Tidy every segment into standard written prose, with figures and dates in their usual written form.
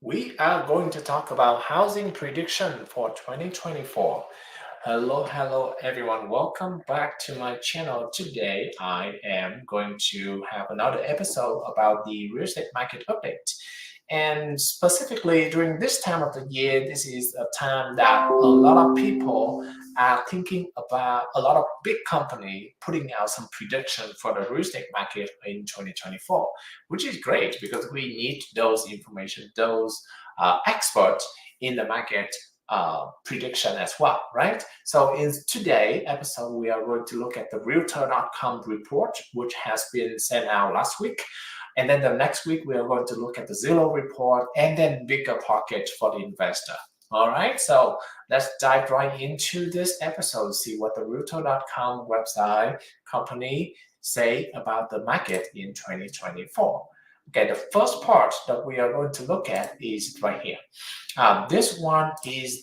We are going to talk about housing prediction for 2024. Hello everyone. Welcome back to my channel. Today I am going to have another episode about the real estate market update. And specifically during this time of the year, this is a time that a lot of people are thinking about a lot of big company putting out some prediction for the real estate market in 2024, which is great because we need those information, those experts in the market prediction as well, right? So in today's episode, we are going to look at the Realtor.com report, which has been sent out last week. And then the next week, we are going to look at the Zillow report and then bigger pocket for the investor. All right, so let's dive right into this episode, see what the Realtor.com website company say about the market in 2024. Okay, the first part that we are going to look at is right here. This one is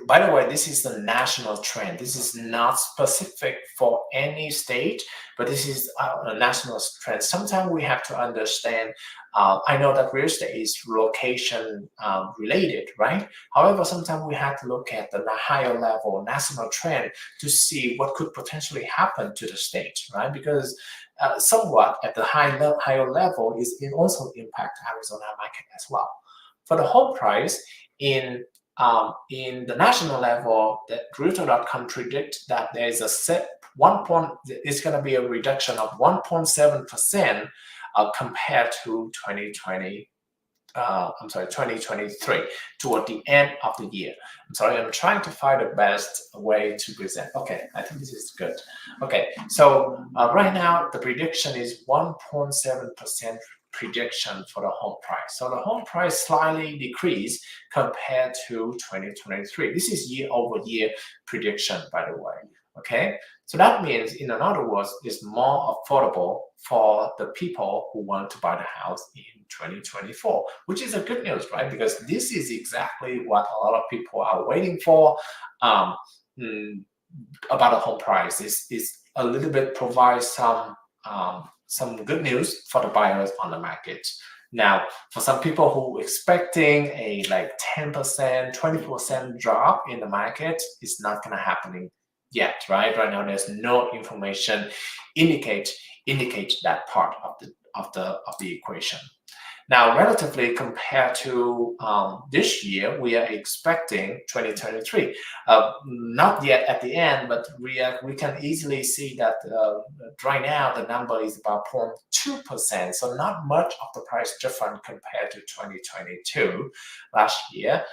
by the way, this is the national trend. This is not specific for any state, but this is a national trend. Sometimes we have to understand, I know that real estate is location related, right? However, sometimes we have to look at the higher level national trend to see what could potentially happen to the state, right? Because somewhat at the higher level it also impact Arizona market as well. For the home price in the national level, that Realtor.com predict that there is a it's going to be a reduction of 1.7% compared to 2023 toward the end of the year. I'm sorry, I'm trying to find the best way to present. Okay, I think this is good. Okay, so right now the prediction is 1.7% prediction for the home price. So the home price slightly decreased compared to 2023. This is year-over-year prediction, by the way. Okay, so that means, in other words, it's more affordable for the people who want to buy the house in 2024, which is a good news, right? Because this is exactly what a lot of people are waiting for about a home price. Is a little bit provides some good news for the buyers on the market. Now, for some people who expecting a like 10%, 20% drop in the market, it's not going to happen yet, right? Right now, there's no information indicate that part of the equation. Now, relatively compared to this year, we are expecting 2023. Not yet at the end, but we can easily see that right now the number is about 0.2%. So not much of the price difference compared to 2022 last year.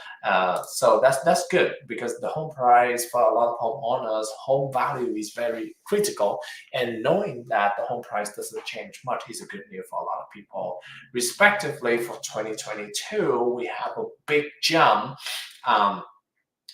So that's good because the home price for a lot of homeowners, home value is very critical, and knowing that the home price doesn't change much is a good news for a lot of people. Respectively, for 2022, we have a big jump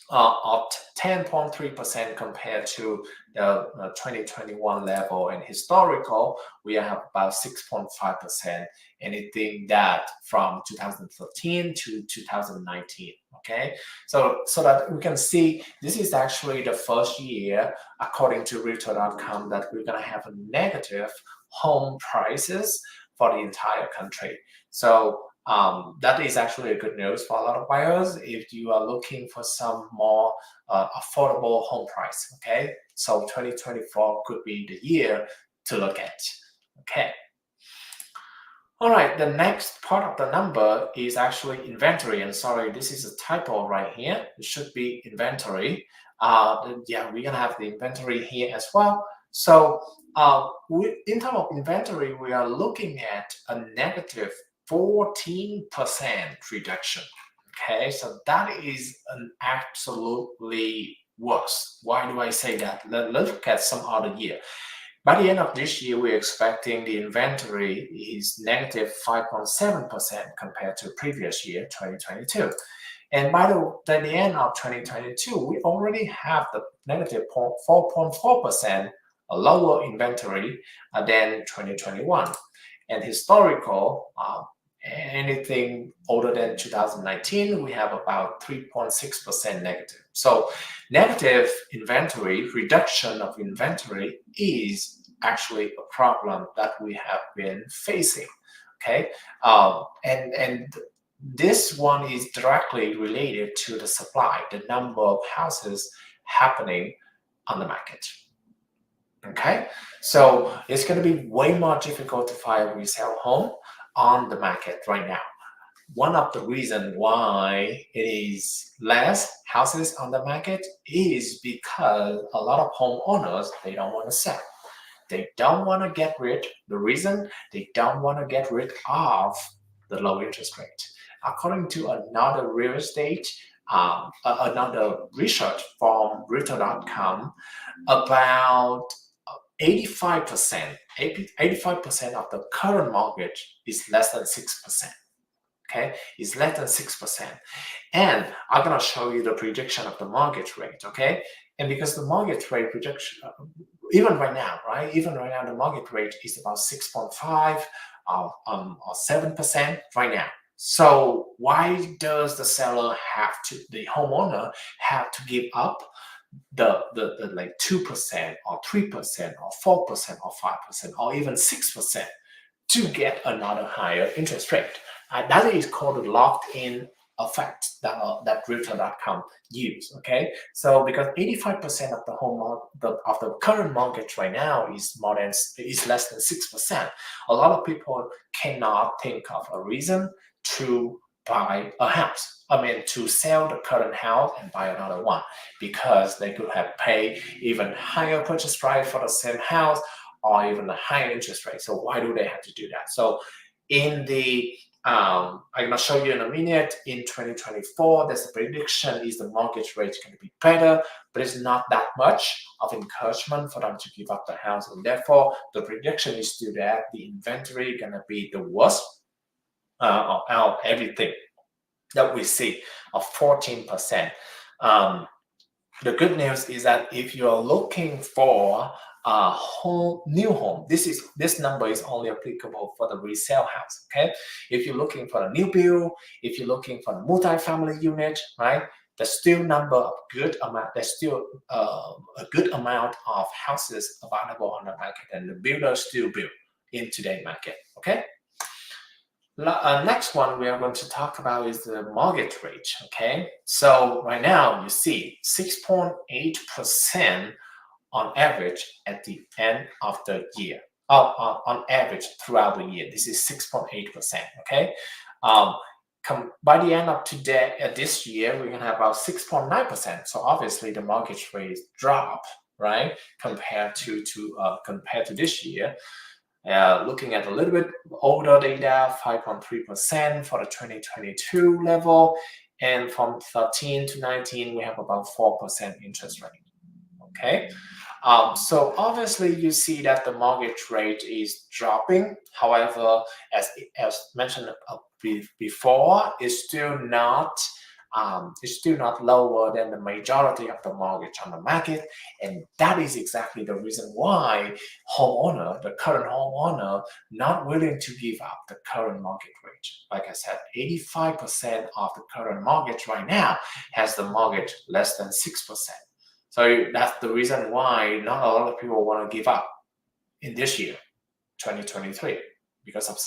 of 10.3% compared to the 2021 level, and historical we have about 6.5%. Anything that from 2013 to 2019. Okay, so that we can see this is actually the first year, according to Realtor.com, that we're going to have a negative home prices for the entire country. So that is actually a good news for a lot of buyers if you are looking for some more affordable home price. Okay, so 2024 could be the year to look at. Okay. All right, the next part of the number is actually inventory. And sorry, this is a typo right here. It should be inventory. Yeah, we're gonna have the inventory here as well. So in terms of inventory, we are looking at a negative 14% reduction. Okay, so that is an absolutely worse. Why do I say that? Let's look at some other year. By the end of this year, we're expecting the inventory is negative 5.7% compared to previous year, 2022. And by the end of 2022, we already have the negative 4.4% lower inventory than 2021. And historical, anything older than 2019, we have about 3.6% negative. So negative inventory, reduction of inventory is actually a problem that we have been facing. Okay, and this one is directly related to the supply, the number of houses happening on the market. Okay, so it's going to be way more difficult to find a resale home on the market right now. One of the reasons why it is less houses on the market is because a lot of homeowners, they don't want to sell. They don't want to get rid. The reason they don't want to get rid of the low interest rate. According to another real estate, another research from Realtor.com, about 85%, 85% of the current mortgage is less than 6%. Okay, is less than 6%. And I'm gonna show you the prediction of the mortgage rate, okay? And because the mortgage rate projection, even right now, right? Even right now, the mortgage rate is about 6.5 or 7% right now. So why does the seller have to, the homeowner have to give up the like 2% or 3% or 4% or 5% or even 6% to get another higher interest rate? That is called the locked-in effect that Realtor.com use. Okay, so because 85% of the current mortgage right now is less than 6%, a lot of people cannot think of a reason to buy a house. I mean, to sell the current house and buy another one, because they could have paid even higher purchase price for the same house or even a higher interest rate. So why do they have to do that? So in the I'm going to show you in a minute, in 2024, there's a prediction is the mortgage rate is going to be better, but it's not that much of encouragement for them to give up the house. And therefore, the prediction is still that the inventory is going to be the worst out of everything that we see of 14%. The good news is that if you're looking for a new home, this number is only applicable for the resale house. Okay, if you're looking for a new build, if you're looking for a multi-family unit, right? There's still there's still a good amount of houses available on the market, and the builders still build in today's market. Okay. Next one we are going to talk about is the mortgage rate. Okay, so right now you see 6.8% on average at the end of the year. On average throughout the year, this is 6.8%. Okay, by the end of this year, we're gonna have about 6.9%. So obviously the mortgage rate drop, right, compared to this year. Looking at a little bit older data, 5.3% for the 2022 level, and from 13 to 19, we have about 4% interest rate. Okay, so obviously you see that the mortgage rate is dropping. However, as mentioned before, it's still not lower than the majority of the mortgage on the market, and that is exactly the reason why the current homeowner, not willing to give up the current mortgage rate. Like I said, 85% of the current mortgage right now has the mortgage less than 6%. So that's the reason why not a lot of people want to give up in this year, 2023. Because of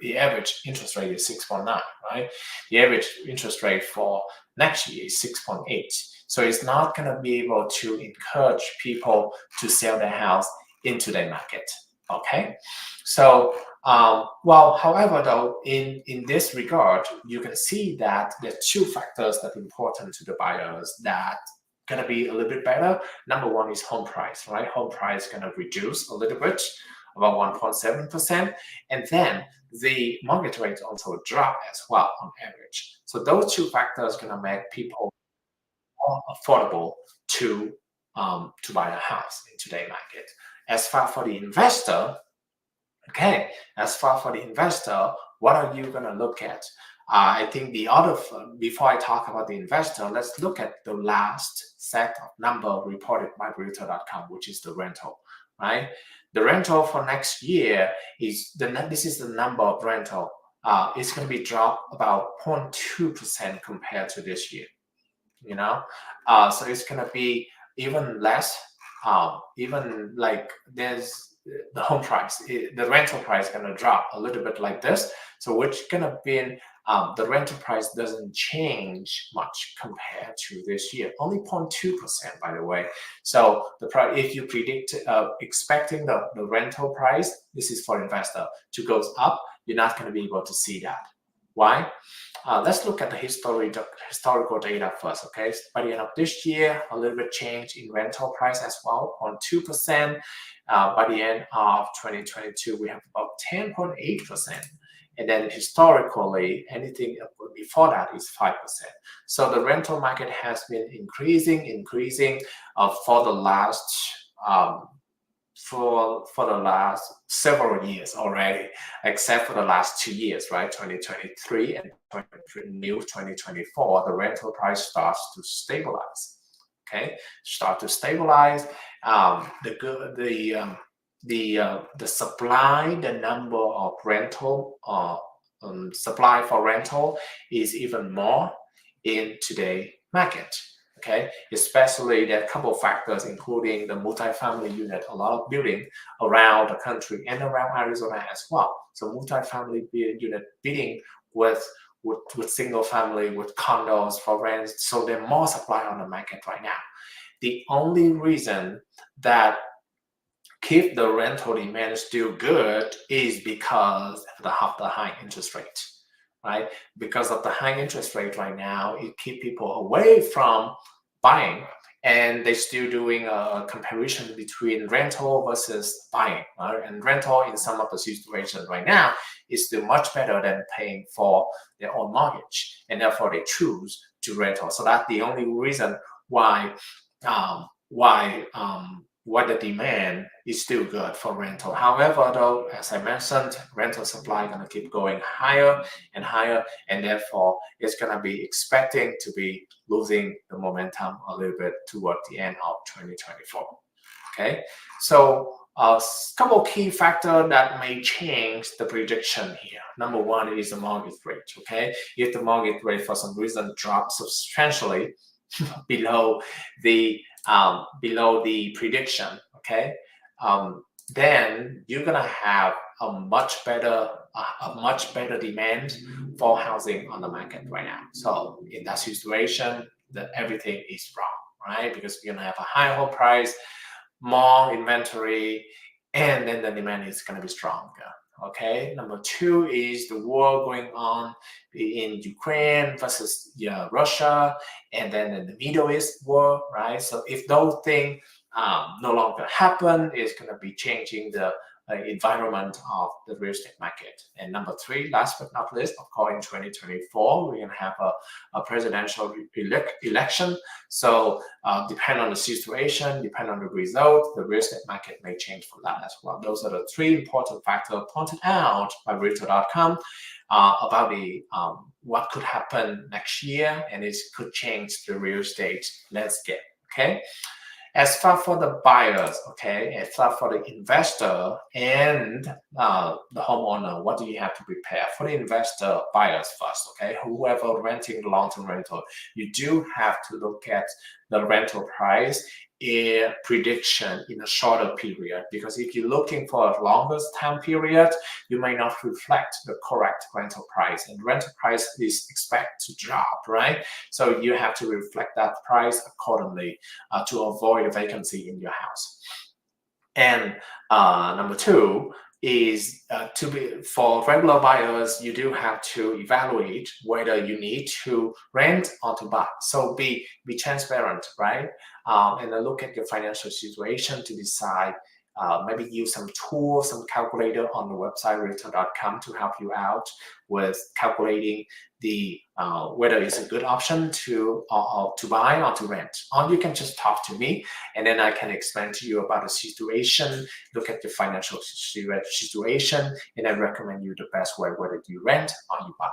the average interest rate is 6.9, right? The average interest rate for next year is 6.8. So it's not going to be able to encourage people to sell their house into the market. Okay, so however, though, in this regard, you can see that there are two factors that are important to the buyers that going to be a little bit better. Number one is home price, right? Home price going to reduce a little bit, about 1.7%, and then the mortgage rate also drop as well on average. So those two factors going to make people more affordable to buy a house in today's market. As far for the investor, okay, what are you going to look at? I think before I talk about the investor, let's look at the last set of number reported by Realtor.com, which is the rental, right? The rental for next year this is the number of rental. It's going to be dropped about 0.2% compared to this year. You know, so it's going to be even less. Even like there's the home price, the rental price going to drop a little bit like this. So which going to be the rental price doesn't change much compared to this year, only 0.2%, by the way. So the price, if you predict expecting the rental price, this is for investor, to goes up, you're not going to be able to see that. Why? Let's look at the historical data first, okay? So by the end of this year, a little bit change in rental price as well, on 2%. By the end of 2022, we have about 10.8%. And then historically, anything before that is 5%. So the rental market has been increasing for the last several years already, except for the last 2 years, right? 2023 and 2024, the rental price starts to stabilize. Okay, start to stabilize. The supply, the number of rental supply for rental is even more in today's market. Okay, especially there are a couple of factors, including the multifamily unit, a lot of building around the country and around Arizona as well. So multifamily unit bidding with single family, with condos for rent. So there's more supply on the market right now. The only reason that keep the rental demand still good is because of the high interest rate, right? Because of the high interest rate right now, it keeps people away from buying, and they're still doing a comparison between rental versus buying, right? And rental in some of the situations right now is still much better than paying for their own mortgage, and therefore they choose to rental. So that's the only reason why the demand is still good for rental. However, though, as I mentioned, rental supply going to keep going higher and higher, and therefore it's going to be expecting to be losing the momentum a little bit toward the end of 2024. Okay, so a couple key factors that may change the prediction here. Number one is the mortgage rate. Okay, if the mortgage rate for some reason drops substantially below the prediction, okay, then you're gonna have a much better demand for housing on the market right now. So in that situation, that everything is wrong, right? Because you're gonna have a higher home price, more inventory, and then the demand is gonna be stronger. Okay, number two is the war going on in Ukraine versus Russia, and then in the Middle East war, right? So if those things no longer happen, it's going to be changing the environment of the real estate market. And number three, last but not least, of course, in 2024, we're going to have a presidential election. So depending on the situation, depending on the result, the real estate market may change from that as well. Those are the three important factors pointed out by Realtor.com about the what could happen next year, and it could change the real estate landscape. Okay. As far for the buyers, okay, as far for the investor and the homeowner, what do you have to prepare? For the investor, buyers first, okay, whoever renting long-term rental, you do have to look at the rental price prediction in a shorter period, because if you're looking for a longer time period, you may not reflect the correct rental price, and rental price is expected to drop, right? So you have to reflect that price accordingly to avoid a vacancy in your house. And number two is for regular buyers, you do have to evaluate whether you need to rent or to buy. So be transparent, right? And then look at your financial situation to decide. Maybe use some tools, some calculator on the website Realtor.com to help you out with calculating the whether it's a good option to buy or to rent. Or you can just talk to me, and then I can explain to you about the situation, look at your financial situation, and then recommend you the best way, whether you rent or you buy.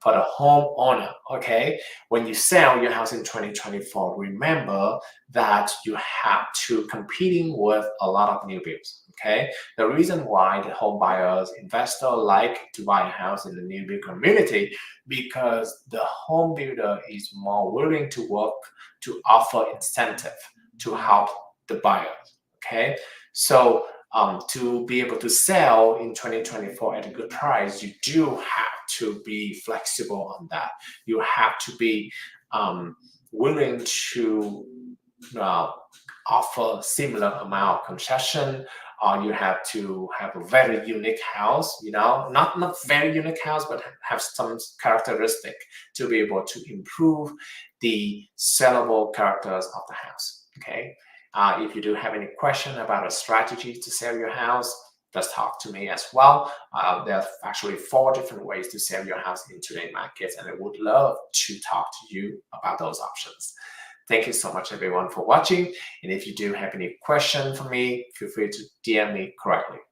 For the homeowner, okay, when you sell your house in 2024, remember that you have to competing with a lot of new builds, okay? The reason why the home buyers, investor like to buy a house in the new build community, because the home builder is more willing to work to offer incentive to help the buyers, okay? So to be able to sell in 2024 at a good price, you do have to be flexible on that. You have to be willing to offer similar amount of concession, or you have to have a very unique house, not very unique house, but have some characteristic to be able to improve the sellable characters of the house. Okay. If you do have any question about a strategy to sell your house, just talk to me as well. There are actually 4 different ways to sell your house in today's market, and I would love to talk to you about those options. Thank you so much, everyone, for watching. And if you do have any question for me, feel free to DM me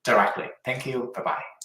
directly. Thank you. Bye-bye.